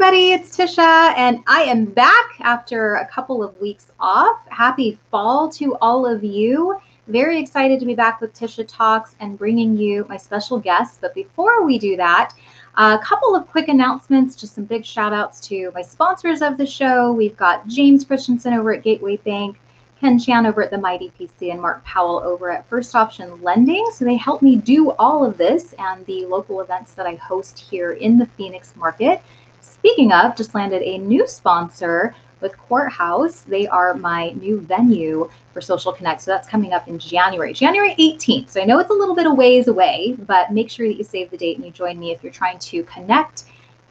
everybody, it's Tisha, and I am back after a couple of weeks off. Happy fall to all of you. Very excited to be back with Tisha Talks and bringing you my special guests. But before we do that, a couple of quick announcements, just some big shout outs to my sponsors of the show. We've got James Christensen over at Gateway Bank, Ken Chan over at the Mighty PC, and Mark Powell over at First Option Lending. So they help me do all of this and the local events that I host here in the Phoenix market. Speaking of, just landed a new sponsor with Courthouse. They are my new venue for Social Connect. So that's coming up in January 18th. So I know it's a little bit of ways away, but make sure that you save the date and you join me if you're trying to connect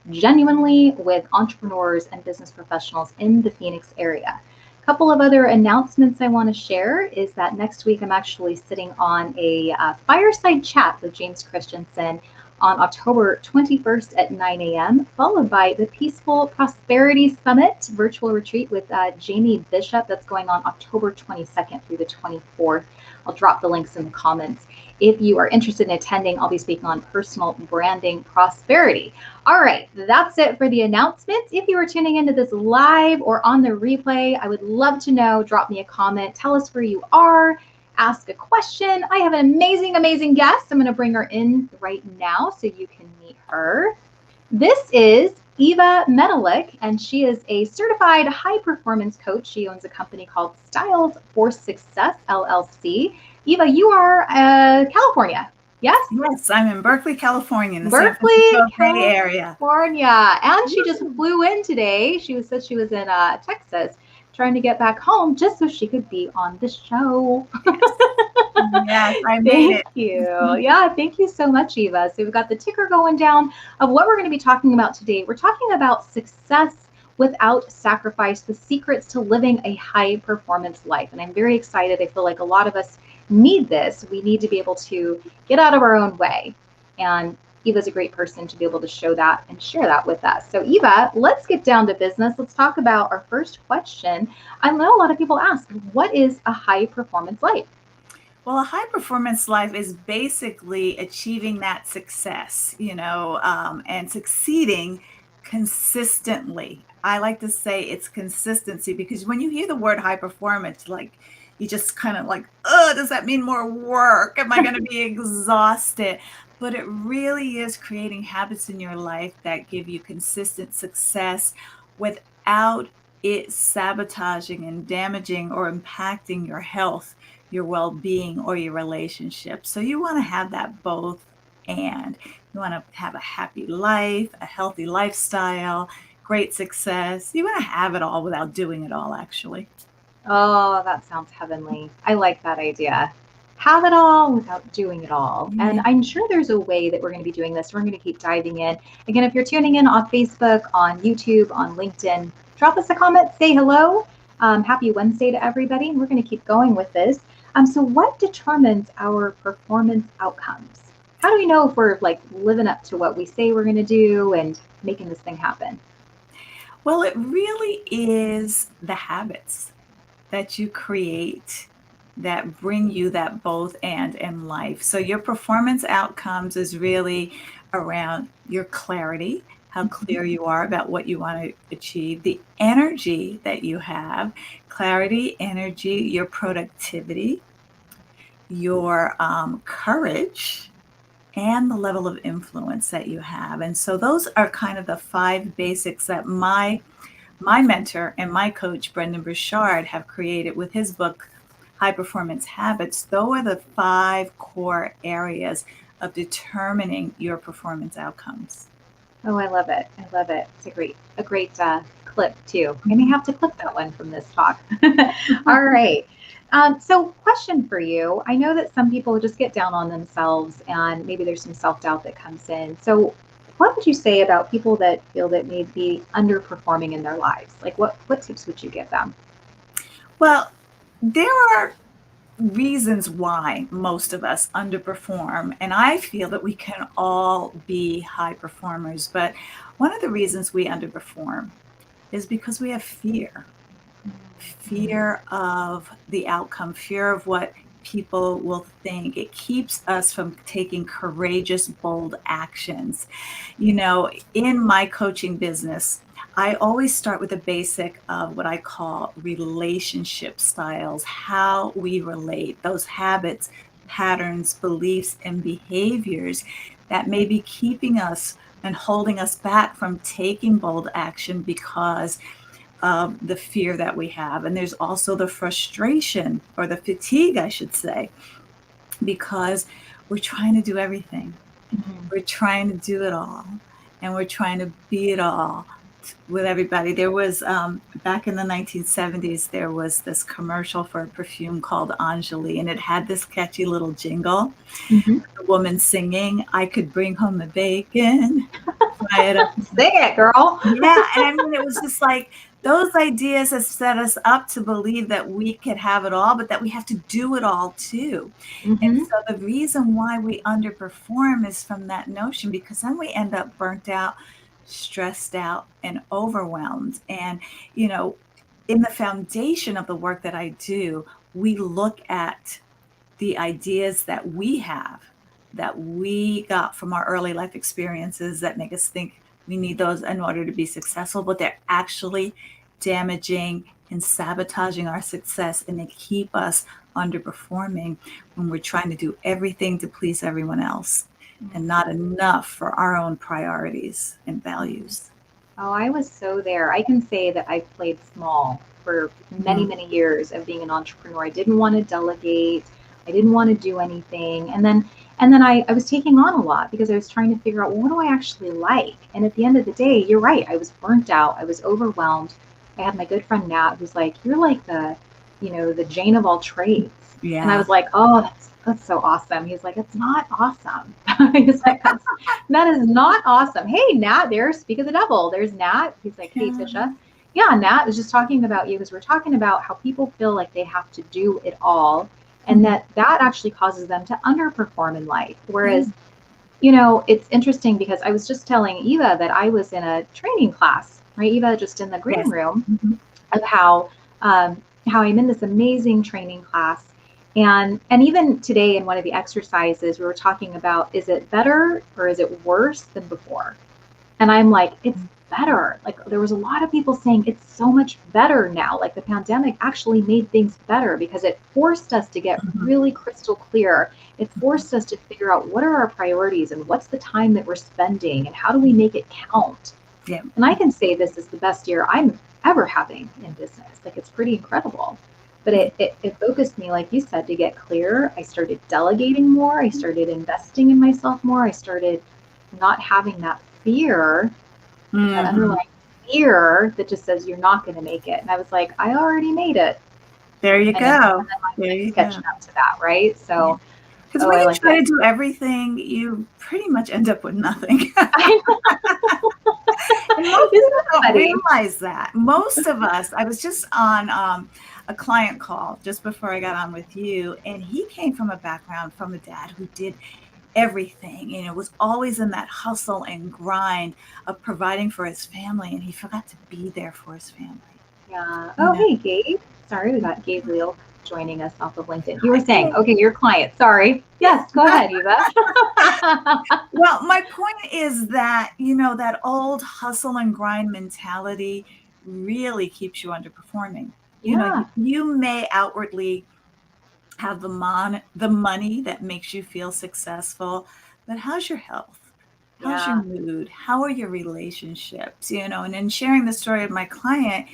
genuinely with entrepreneurs and business professionals in the Phoenix area. A couple of other announcements I want to share is that next week I'm actually sitting on a fireside chat with James Christensen on October 21st at 9 a.m., followed by the Peaceful Prosperity Summit virtual retreat with Jamie Bishop. That's going on October 22nd through the 24th. I'll drop the links in the comments. If you are interested in attending, I'll be speaking on personal branding prosperity. All right, that's it for the announcements. If you are tuning into this live or on the replay, I would love to know. Drop me a comment. Tell us where you are. Ask a question. I have an amazing guest. I'm going to bring her in right now so you can meet her. This is Eva Medalik, and she is a certified high performance coach. She owns a company called Styles for Success LLC. Eva, you are California, yes? Yes, I'm in Berkeley, California, in the Berkeley, San Francisco Bay Area. California, and she just flew in today. Said she was in Texas, trying to get back home just so she could be on the show. Yes, I made it. Thank you. Yeah, thank you so much, Eva. So we've got the ticker going down of what we're going to be talking about today. We're talking about success without sacrifice, the secrets to living a high performance life. And I'm very excited. I feel like a lot of us need this. We need to be able to get out of our own way. And Eva's a great person to be able to show that and share that with us. So Eva, let's get down to business. Let's talk about our first question. I know a lot of people ask, what is a high performance life? Well, a high performance life is basically achieving that success, and succeeding consistently. I like to say it's consistency, because when you hear the word high performance, like you just kind of like, oh, does that mean more work? Am I going to be exhausted? But it really is creating habits in your life that give you consistent success without it sabotaging and damaging or impacting your health, your well-being, or your relationship. So you want to have that both, and you want to have a happy life, a healthy lifestyle, great success. You want to have it all without doing it all, actually. Oh, that sounds heavenly. I like that idea. Have it all without doing it all. Mm-hmm. And I'm sure there's a way that we're going to be doing this. We're going to keep diving in. Again, if you're tuning in on Facebook, on YouTube, on LinkedIn, drop us a comment, say hello. Happy Wednesday to everybody. And we're going to keep going with this. So what determines our performance outcomes? How do we know if we're like living up to what we say we're going to do and making this thing happen? Well, it really is the habits that you create that bring you that both and in life. So your performance outcomes is really around your clarity, how clear you are about what you want to achieve, the energy that you have, clarity, energy, your productivity, your courage, and the level of influence that you have. And so those are kind of the 5 basics that my mentor and my coach, Brendan Burchard, have created with his book, High Performance Habits. Those are the 5 core areas of determining your performance outcomes. Oh, I love it. I love it. It's a great clip too. I may have to clip that one from this talk. All right. So question for you. I know that some people just get down on themselves and maybe there's some self-doubt that comes in. So what would you say about people that feel that may be underperforming in their lives? Like what tips would you give them? Well, there are reasons why most of us underperform, and I feel that we can all be high performers, but one of the reasons we underperform is because we have fear of the outcome, fear of what people will think. It keeps us from taking courageous, bold actions. In my coaching business, I always start with the basic of what I call relationship styles, how we relate, those habits, patterns, beliefs, and behaviors that may be keeping us and holding us back from taking bold action because of the fear that we have. And there's also the frustration, or the fatigue, I should say, because we're trying to do everything. Mhm. We're trying to do it all, and we're trying to be it all with everybody. There was, back in the 1970s, there was this commercial for a perfume called Anjali, and it had this catchy little jingle. Mhm. The woman singing, "I could bring home the bacon, fry it up." Sing it, girl. Yeah, and I mean, it was just like those ideas have set us up to believe that we could have it all, but that we have to do it all too. And Mhm. so the reason why we underperform is from that notion, because then we end up burnt out, stressed out, and overwhelmed. And, you know, in the foundation of the work that I do, we look at the ideas that we have, that we got from our early life experiences that make us think we need those in order to be successful, but they're actually damaging and sabotaging our success, and they keep us underperforming when we're trying to do everything to please everyone else and not enough for our own priorities and values. Oh, I was so there. I can say that I played small for many, Mhm. many years of being an entrepreneur. I didn't want to delegate. I didn't want to do anything. And then I was taking on a lot because I was trying to figure out, well, what do I actually like? And at the end of the day, you're right. I was burnt out. I was overwhelmed. I had my good friend Nat who's like, you're like the Jane of all trades. And I Yeah. was like, oh, that's so awesome. He's like, it's not awesome. He's like, that is not awesome. Hey, Nat, there, speak of the devil. There's Nat. He's like, hey, Yeah. Tisha. Yeah, Nat was just talking about you because we're talking about how people feel like they have to do it all and Mhm. that actually causes them to underperform in life. Yeah. Whereas, it's interesting because I was just telling Eva that I was in a training class, right? Eva, just in the green Yes. room Mhm. of how I'm in this amazing training class. And even today in one of the exercises, we were talking about, is it better or is it worse than before? And I'm like, it's better. Like there was a lot of people saying it's so much better now. Like the pandemic actually made things better because it forced us to get Mhm. really crystal clear. It forced us to figure out what are our priorities and what's the time that we're spending and how do we make it count. Yeah. And I can say this is the best year I'm ever having in business. Like it's pretty incredible. But it focused me, like you said, to get clear. I started delegating more. I started investing in myself more. I started not having that fear, that Mhm. underlying fear that just says you're not going to make it. And I was like, I already made it. There you And go. then my There life's you go. catching up to that, right? Yeah. So, Because oh, when I you like try that. to do everything, you pretty much end up with nothing. I know. And most Isn't people that don't funny? realize that. Most of us, I was just on a client call just before I got on with you, and he came from a background from a dad who did everything, was always in that hustle and grind of providing for his family, and he forgot to be there for his family. Yeah. You Oh, know, hey, Gabe. Sorry, we got Gabriel joining us off of LinkedIn. You were I saying, think. okay, your client. Sorry. Yes, go ahead, Eva. Well, my point is that, that old hustle and grind mentality really keeps you underperforming. Yeah. You may outwardly have the money that makes you feel successful, but how's your health? How's your Yeah. mood? How are your relationships? And in sharing the story of my client,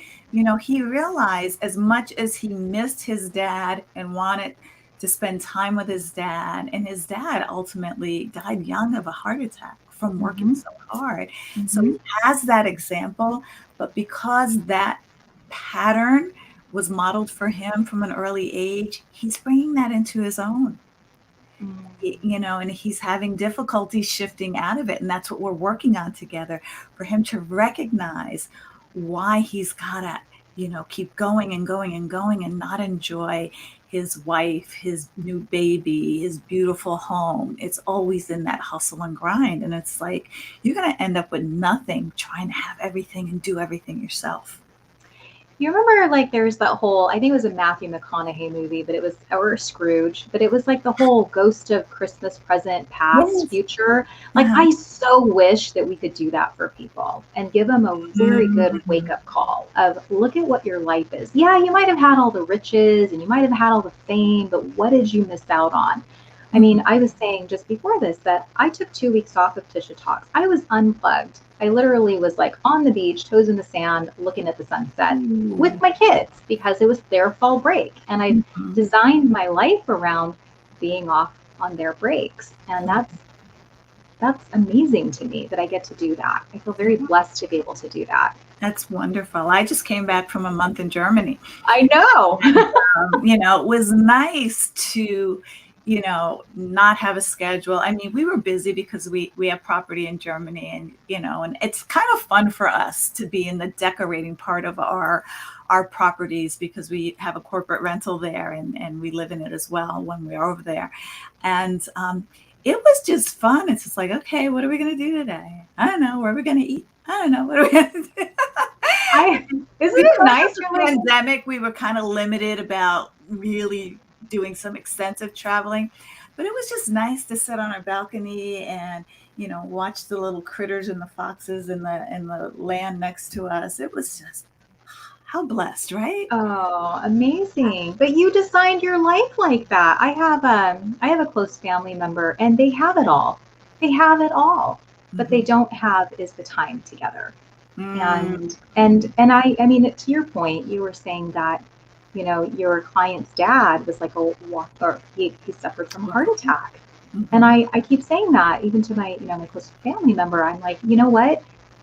he realized as much as he missed his dad and wanted to spend time with his dad, and his dad ultimately died young of a heart attack from working Mm-hmm. so hard. So Mm-hmm. he has that example, but because that pattern was modeled for him from an early age, he's bringing that into his own. And he's having difficulty shifting out of it. And that's what we're working on together, for him to recognize why he's got to, keep going and going and going and not enjoy his wife, his new baby, his beautiful home. It's always in that hustle and grind. And it's like, you're going to end up with nothing trying to have everything and do everything yourself. You remember, like, there's that whole, I think it was a Matthew McConaughey movie, but it was, or Scrooge, but it was like the whole ghost of Christmas present, past, Yes. future. Like, Uh-huh. I so wish that we could do that for people and give them a very good wake Mhm. up call of look at what your life is. Yeah, you might have had all the riches and you might have had all the fame, but what did you miss out on? I Mhm. mean, I was saying just before this that I took 2 weeks off of Tisha Talks. I was unplugged. I literally was like on the beach, toes in the sand, looking at the sunset with Ooh. my kids because it was their fall break. And I Mhm. designed my life around being off on their breaks. And that's amazing to me that I get to do that. I feel very blessed to be able to do that. That's wonderful. I just came back from a month in Germany. I know. It was nice to, not have a schedule. I mean, we were busy because we have property in Germany, and and it's kind of fun for us to be in the decorating part of our properties because we have a corporate rental there, and we live in it as well when we're over there. And it was just fun. It's just like, okay, what are we going to do today? I don't know. Where are we going to eat? I don't know. What are we going to do? I Isn't it Because of nice? the You're like, pandemic, we were kind of limited about really doing some extensive traveling, but it was just nice to sit on our balcony and watch the little critters and the foxes in the land next to us. It was just how blessed, right? oh, amazing. But you designed your life like that. I have a close family member and they have it all. They have it all. But they Mhm. don't have is the time together. Mm. And I mean to your point, you were saying that, your client's dad was like a walk or he suffered from a heart attack. And Mhm. I keep saying that even to my, my close family member. I'm like, you know what?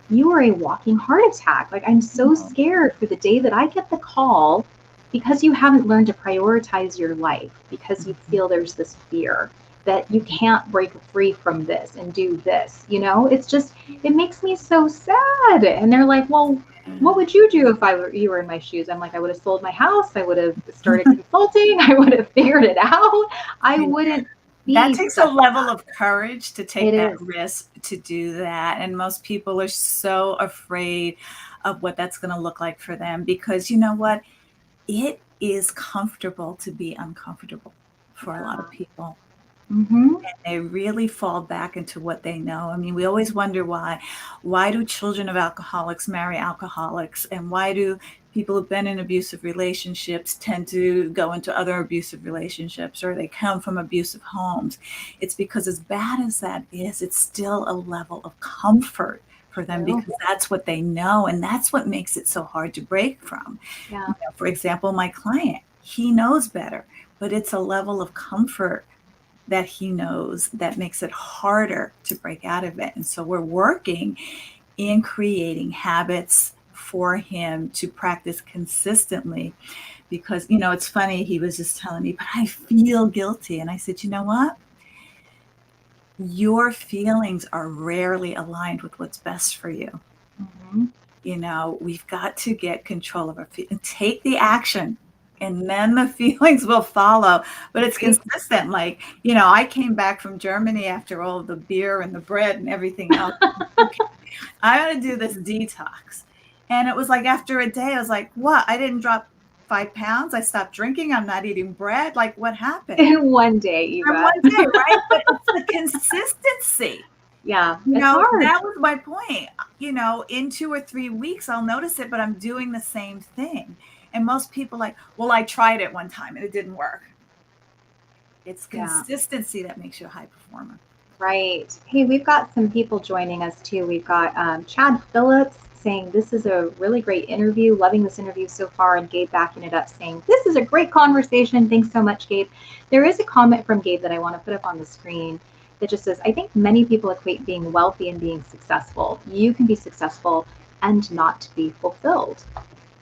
You are a walking heart attack. Like, I'm so Oh, scared for the day that I get the call because you haven't learned to prioritize your life, because you mhm. feel there's this fear that you can't break free from this and do this. It's just, it makes me so sad. And they're like, well, what would you do if you were in my shoes? I'm like, I would have sold my house. I would have started consulting. I would have figured it out. I Yeah. wouldn't That be takes a stuck in level that. of courage to It take that is. risk to do that. And most people are so afraid of what that's going to look like for them because you know what? It is comfortable to be uncomfortable for a lot Yeah. of people. Mm-hmm. They really fall back into what they know. I mean, we always wonder why. Why do children of alcoholics marry alcoholics? And why do people who've been in abusive relationships tend to go into other abusive relationships or they come from abusive homes? It's because, as bad as that is, it's still a level of comfort for them True. because that's what they know. And that's what makes it so hard to break from. Yeah. For example, my client, he knows better, but it's a level of comfort that he knows that makes it harder to break out of it. And so we're working in creating habits for him to practice consistently because, it's funny. He was just telling me, but I feel guilty. And I said, you know what? Your feelings are rarely aligned with what's best for you. Mm-hmm. We've got to get control of our feelings and take the action. And then the feelings will follow, but it's Right. consistent. Like, I came back from Germany after all the beer and the bread and everything else. Okay, I'm going to do this detox. And it was like after a day, I was like, what? I didn't drop 5 pounds. I stopped drinking. I'm not eating bread. Like, what happened? In one day, In Eva. one day, right? But it's the consistency. Yeah, it's hard. That was my point. In 2 or 3 weeks, I'll notice it, but I'm doing the same thing. And most people like, well, I tried it one time and it didn't work. It's Yeah. consistency that makes you a high performer. Right. Hey, we've got some people joining us too. We've got Chad Phillips saying this is a really great interview. Loving this interview so far, and Gabe backing it up, saying this is a great conversation. Thanks so much, Gabe. There is a comment from Gabe that I want to put up on the screen that just says, I think many people equate being wealthy and being successful. You can be successful and not be fulfilled.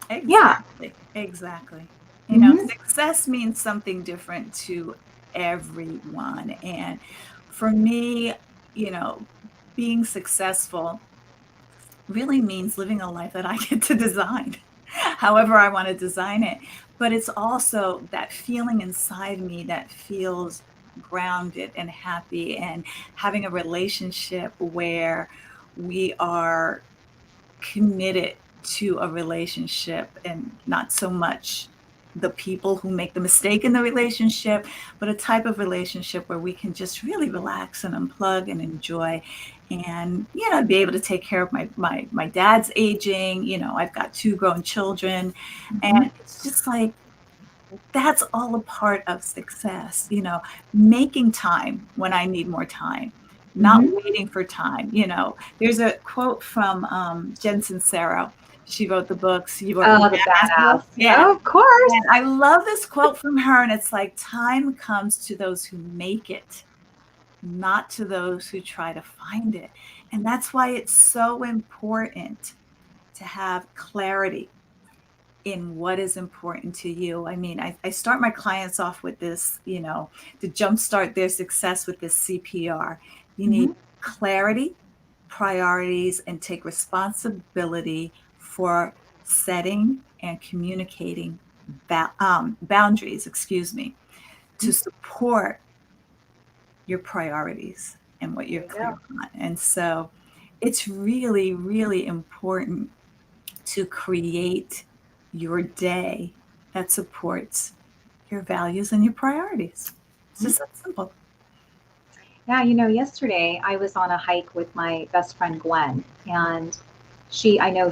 Yeah. Exactly. Exactly. Hmm. Success means something different to everyone. And for me, you know, being successful really means living a life that I get to design, however I want to design it. But it's also that feeling inside me that feels grounded and happy, and having a relationship where we are committed to a relationship, and not so much the people who make the mistake in the relationship, but a type of relationship where we can just really relax and unplug and enjoy, and be able to take care of my dad's aging. I've got two grown children, Mhm. and it's just like, that's all a part of success, making time when I need more time, not Mhm. waiting for time. There's a quote from Jen Sincero. She wrote the books, You Oh, the Badass badass. book. Yeah. Oh, of course. And I love this quote from her. And it's like, time comes to those who make it, not to those who try to find it. And that's why it's so important to have clarity in what is important to you. I mean, I start my clients off with this, to jumpstart their success with this CPR. You need Mhm. clarity, priorities, and take responsibility for setting and communicating boundaries, to support your priorities and what There you're you clear go. on. And so it's really, really important to create your day that supports your values and your priorities. It's Mhm. just that simple. Yeah, yesterday I was on a hike with my best friend Gwen, and I know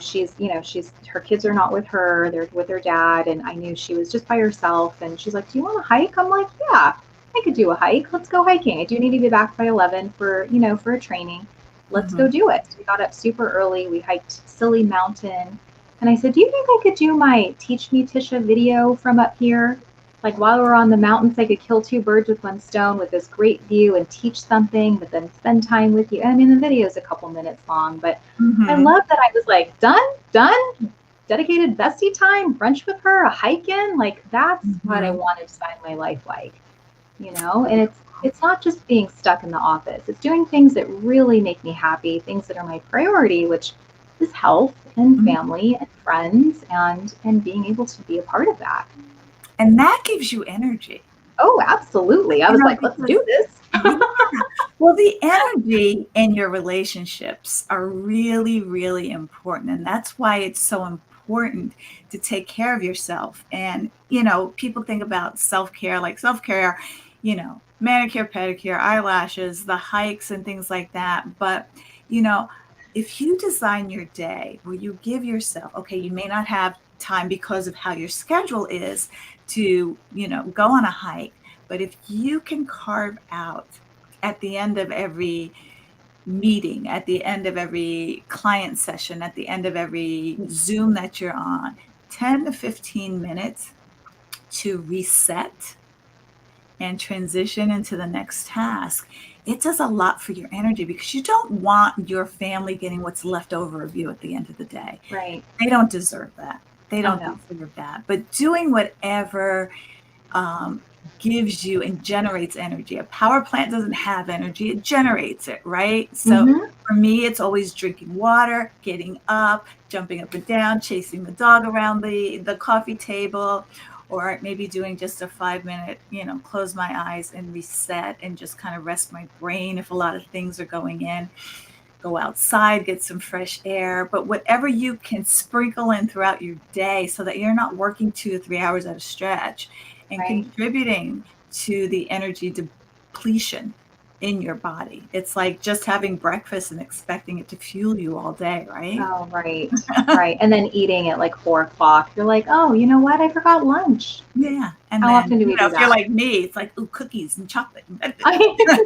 her kids are not with her, they're with their dad, and I knew she was just by herself. And she's like, "Do you want to hike?" I'm like, "Yeah, I could do a hike. Let's go hiking. I do need to be back by 11 for a training. Let's go Mm-hmm. do it." So we got up super early. We hiked Silly Mountain, and I said, "Do you think I could do my Teach Me Tisha video from up here? Like while we're on the mountains, I could kill two birds with one stone with this great view and teach something, but then spend time with you." I mean, the video is a couple minutes long, but I Mm-hmm. love that I was like, done, dedicated bestie time, brunch with her, a hike in. Like that's what I Mm-hmm. wanted to find my life like. And it's not just being stuck in the office. It's doing things that really make me happy, things that are my priority, which is health and Mm-hmm. family and friends and being able to be a part of that. And that gives you energy. Oh, absolutely. I was like, let's Because do this. yeah, well, the energy in your relationships are really, really important. And that's why it's so important to take care of yourself. And, people think about self-care, like self-care, manicure, pedicure, eyelashes, the hikes and things like that. But, you know, if you design your day where you give yourself, okay, you may not have time because of how your schedule is to, go on a hike, but if you can carve out at the end of every meeting, at the end of every client session, at the end of every Zoom that you're on, 10 to 15 minutes to reset and transition into the next task, it does a lot for your energy, because you don't want your family getting what's left over of you at the end of the day. Right. They don't deserve that. They Oh, don't no. deserve that. But doing whatever um, gives you and generates energy. A power plant doesn't have energy, it generates it, right? So Mm-hmm. for me, it's always drinking water, getting up, jumping up and down, chasing the dog around the coffee table, or maybe doing just a 5 minute, close my eyes and reset and just kind of rest my brain if a lot of things are going in. Go outside, get some fresh air, but whatever you can sprinkle in throughout your day so that you're not working 2 to 3 hours at a stretch and Right. contributing to the energy depletion in your body. It's like just having breakfast and expecting it to fuel you all day, right? Oh, right. Right. And then eating at like 4 o'clock, you're like, oh, you know what? I forgot lunch. Yeah. And How then, often do we do if you're that? like me, it's like, ooh, cookies and chocolate. I But,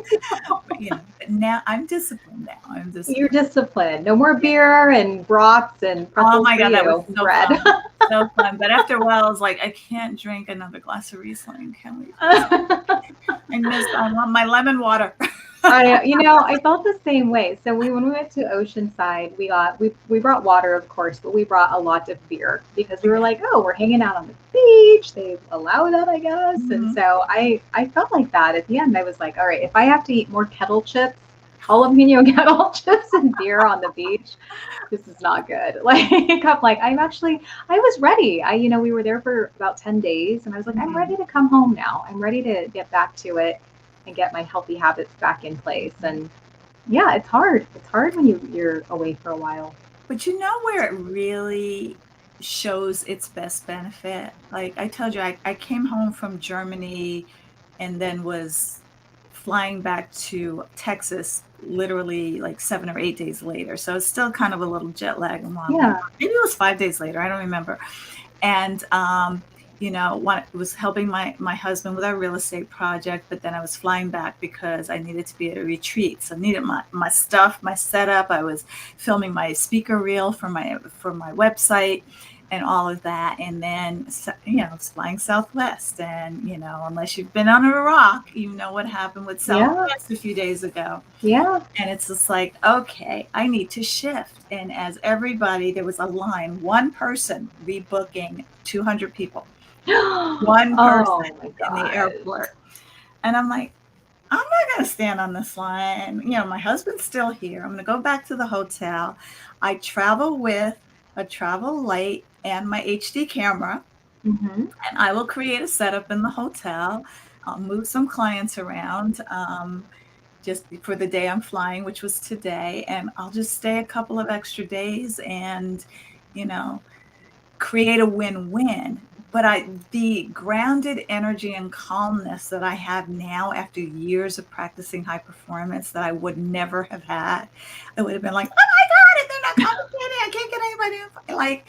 but now I'm disciplined now. I'm You're disciplined. disciplined. No more beer and brats and Oh pretzels my for God, that was you. so Bread. fun. So fun. But after a while, I was like, I can't drink another glass of Riesling. Can we please? I want my lemon water. I felt the same way. So when we went to Oceanside, we brought water, of course, but we brought a lot of beer because we were Yeah. like, oh, we're hanging out on the beach. They allow that, I guess. And Mhm. so I felt like that at the end. I was like, all right, if I have to eat more kettle chips, jalapeno kettle chips and beer on the beach, this is not good. Like I'm like, I was ready. We were there for about 10 days and I was like, I'm ready Mhm. to come home now. I'm ready to get back to it and get my healthy habits back in place. And yeah, it's hard. It's hard when you're away for a while. But you know where it really shows its best benefit? Like I told you, I came home from Germany and then was flying back to Texas literally like 7 or 8 days later. So it's still kind of a little jet lag and while I'm there. Yeah. Maybe it was 5 days later. I don't remember. And was helping my husband with our real estate project, but then I was flying back because I needed to be at a retreat. So I needed my stuff, my setup. I was filming my speaker reel for my website and all of that. And then I was flying Southwest, and unless you've been on Iraq, you know what happened with Yeah. Southwest a few days ago. Yeah. And it's just like, okay, I need to shift. And as everybody, there was a line, one person rebooking 200 people, one person Oh my in the God. airport. And I'm like, I'm not going to stand on this line. My husband's still here. I'm going to go back to the hotel. I travel with a travel light and my HD camera, Mm-hmm. and I will create a setup in the hotel. I'll move some clients around. Just for the day I'm flying, which was today, and I'll just stay a couple of extra days and, you know, create a win-win. But the grounded energy and calmness that I have now after years of practicing high performance that I would never have had, I would have been like, oh my God, and they're not compensating. I can't get anybody. Like,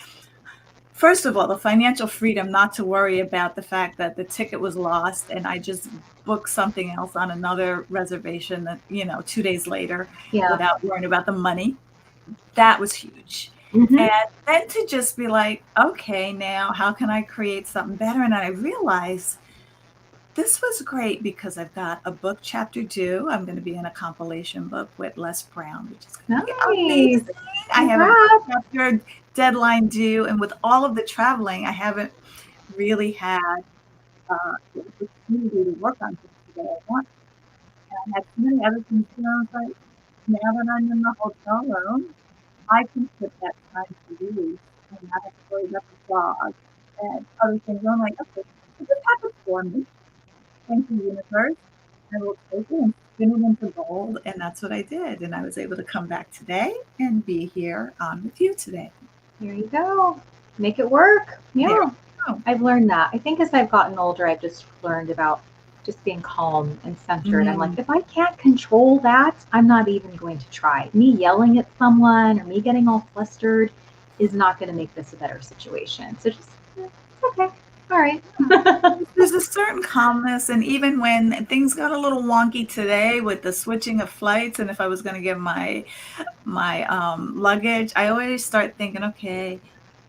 first of all, the financial freedom not to worry about the fact that the ticket was lost and I just booked something else on another reservation that, 2 days later Yeah. without worrying about the money. That was huge. Mm-hmm. And then to just be like, okay, now how can I create something better? And I realized this was great because I've got a book chapter due. I'm going to be in a compilation book with Les Brown, which is going to be Nice. amazing. I have a book Congrats. chapter deadline due. And with all of the traveling, I haven't really had the opportunity to work on things the way I want. And I had so many other things going on. But now that I'm in the hotel room, I can put that time to use and not have to worry about the dog and other things. I'm like, okay, this happens for me. Thank you, universe. I will take it and spin it into gold. And that's what I did. And I was able to come back today and be here on with you today. There you go. Make it work. There Yeah. we go. I've learned that. I think as I've gotten older, I've just learned about just being calm and centered. I'm like, Mm, if I can't control that, I'm not even going to try. Me yelling at someone or me getting all flustered is not going to make this a better situation. So just, it's okay. All right. there's a certain calmness, and even when things got a little wonky today with the switching of flights, and if I was going to get my luggage, I always start thinking, okay,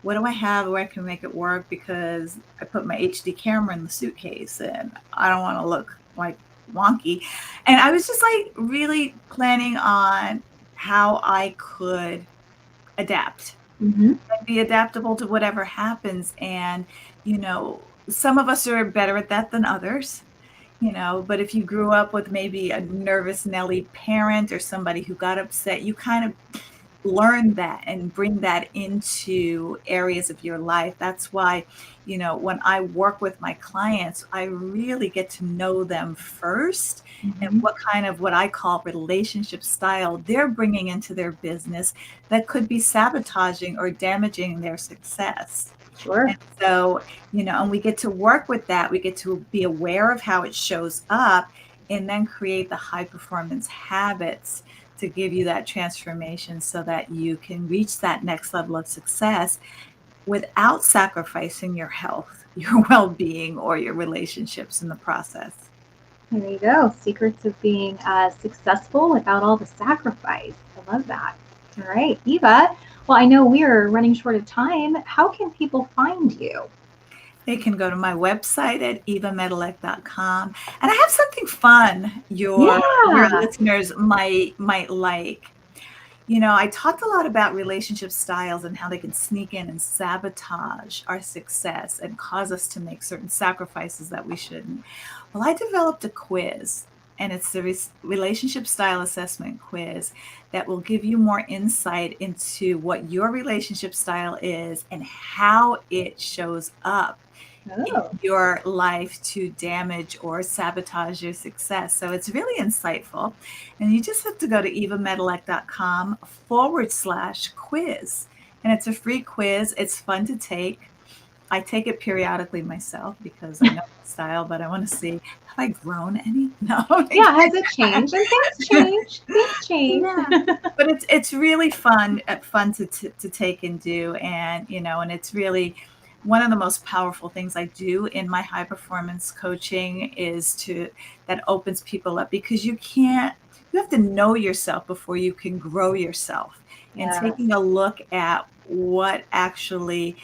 what do I have where I can make it work? Because I put my HD camera in the suitcase, and I don't want to look like wonky. And I was just like really planning on how I could adapt Mm-hmm. and be adaptable to whatever happens. And, some of us are better at that than others. But if you grew up with maybe a nervous Nelly parent or somebody who got upset, you kind of learn that and bring that into areas of your life. That's why, when I work with my clients, I really get to know them first and Mm-hmm. what I call relationship style they're bringing into their business that could be sabotaging or damaging their success. Sure. And so, and we get to work with that. We get to be aware of how it shows up and then create the high performance habits to give you that transformation so that you can reach that next level of success without sacrificing your health, your well being, or your relationships in the process. There you go. Secrets of being successful without all the sacrifice. I love that. All right, Eva. Well, I know we're running short of time. How can people find you? They can go to my website at evamedalek.com. And I have something fun your Yeah. listeners might like. I talked a lot about relationship styles and how they can sneak in and sabotage our success and cause us to make certain sacrifices that we shouldn't. Well, I developed a quiz, and it's the relationship style assessment quiz that will give you more insight into what your relationship style is and how it shows up Oh, your life to damage or sabotage your success. So it's really insightful. And you just have to go to evamedilek.com/quiz. And it's a free quiz. It's fun to take. I take it periodically myself because I know my style, but I want to see, have I grown any? No. yeah. Has it changed? And things change. Things change. Yeah. But it's really fun to take and do, and and it's really one of the most powerful things I do in my high performance coaching is to that opens people up, because you have to know yourself before you can grow yourself. And Yes. taking a look at what actually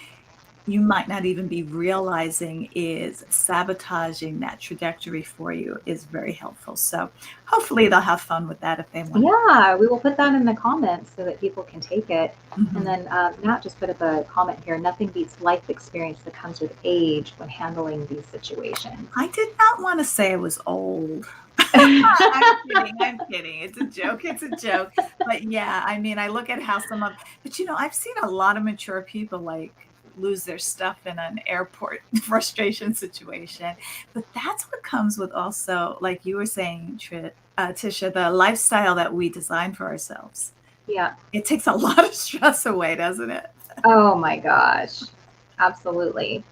you might not even be realizing is sabotaging that trajectory for you is very helpful. So hopefully they'll have fun with that if they want. Yeah, we will put that in the comments so that people can take it. And Mhm. then Matt just put up a comment here. Nothing beats life experience that comes with age when handling these situations. I did not want to say I was old. I'm kidding. I'm kidding. It's a joke. It's a joke. But yeah, I mean, I look at how but I've seen a lot of mature people like lose their stuff in an airport frustration situation. But that's what comes with also, like you were saying, Tisha, the lifestyle that we design for ourselves. Yeah. It takes a lot of stress away, doesn't it? Oh my gosh. Absolutely.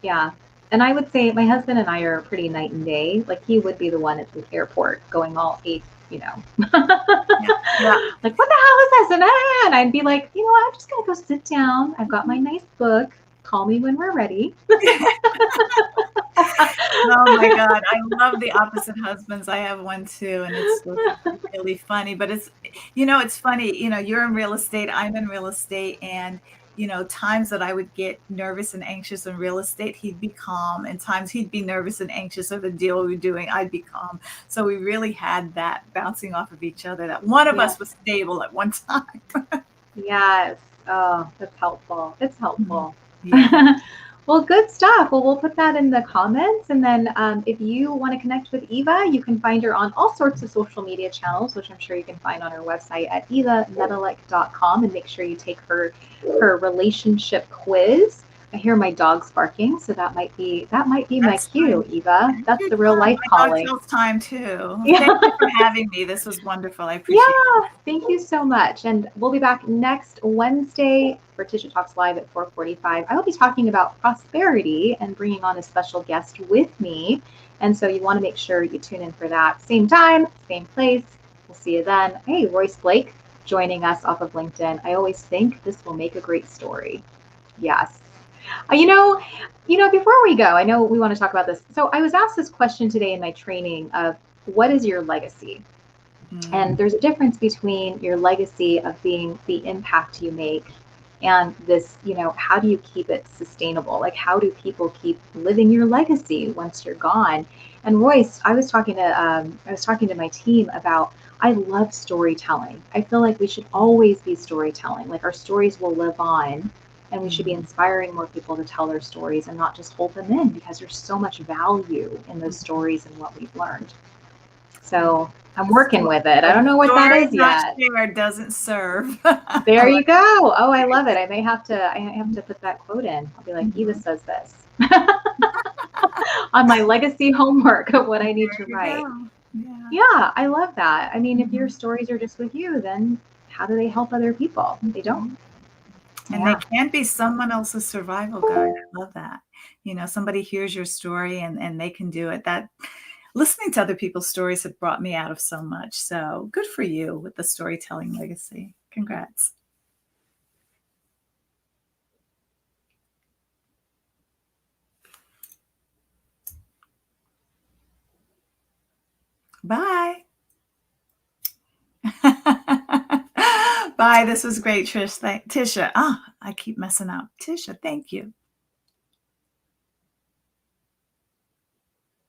Yeah. And I would say my husband and I are pretty night and day. Like he would be the one at the airport going all eight, Yeah. Yeah. like, what the hell is this? And I'd be like, you know what? I'm just going to go sit down. I've got my nice book. Call me when we're ready. Oh my God, I love the opposite husbands. I have one too, and it's just really funny. But it's funny. You're in real estate, I'm in real estate, and times that I would get nervous and anxious in real estate, he'd be calm, and times he'd be nervous and anxious of the deal we were doing, I'd be calm. So we really had that bouncing off of each other. That one of Yes. us was stable at one time. Yes. Oh, that's helpful. It's Mhm. helpful. Yeah. Well, good stuff. Well, we'll put that in the comments. And then if you want to connect with Eva, you can find her on all sorts of social media channels, which I'm sure you can find on her website at evamedilek.com, and make sure you take her relationship quiz. I hear my dogs barking, so that might be my That's cue, fine. Eva. Take That's your the real time. life My dog calling. feels time too. Yeah. Thank you for having me. This was wonderful. I appreciate it. Yeah, thank you so much. And we'll be back next Wednesday for Tisha Talks Live at 4:45. I will be talking about prosperity and bringing on a special guest with me. And so you want to make sure you tune in for that. Same time, same place. We'll see you then. Hey, Royce Blake joining us off of LinkedIn. I always think this will make a great story. Yes. Uh, you know, before we go, I know we want to talk about this. So I was asked this question today in my training of what is your legacy? Mm. And there's a difference between your legacy of being the impact you make and this, how do you keep it sustainable? Like, how do people keep living your legacy once you're gone? And Royce, I was talking to my team about I love storytelling. I feel like we should always be storytelling. Like our stories will live on, and we should be Mm. inspiring more people to tell their stories and not just hold them in because there's so much value in those stories and what we've learned. So I'm working with it. I A don't know what that story is not yet. shared doesn't serve. There you go. Oh, I love it. I have to put that quote in. I'll be like, Eva Mhm. says this on my legacy homework of what I need There to you write. go. Yeah. Yeah, I love that. I mean, if your Mhm. stories are just with you, then how do they help other people? They don't. Mhm. And they Yeah. can be someone else's survival guide. I love that. Somebody hears your story and they can do it. That listening to other people's stories have brought me out of so much. So good for you with the storytelling legacy. Congrats. Bye. Bye. This was great, Tisha. I keep messing up. Tisha, thank you.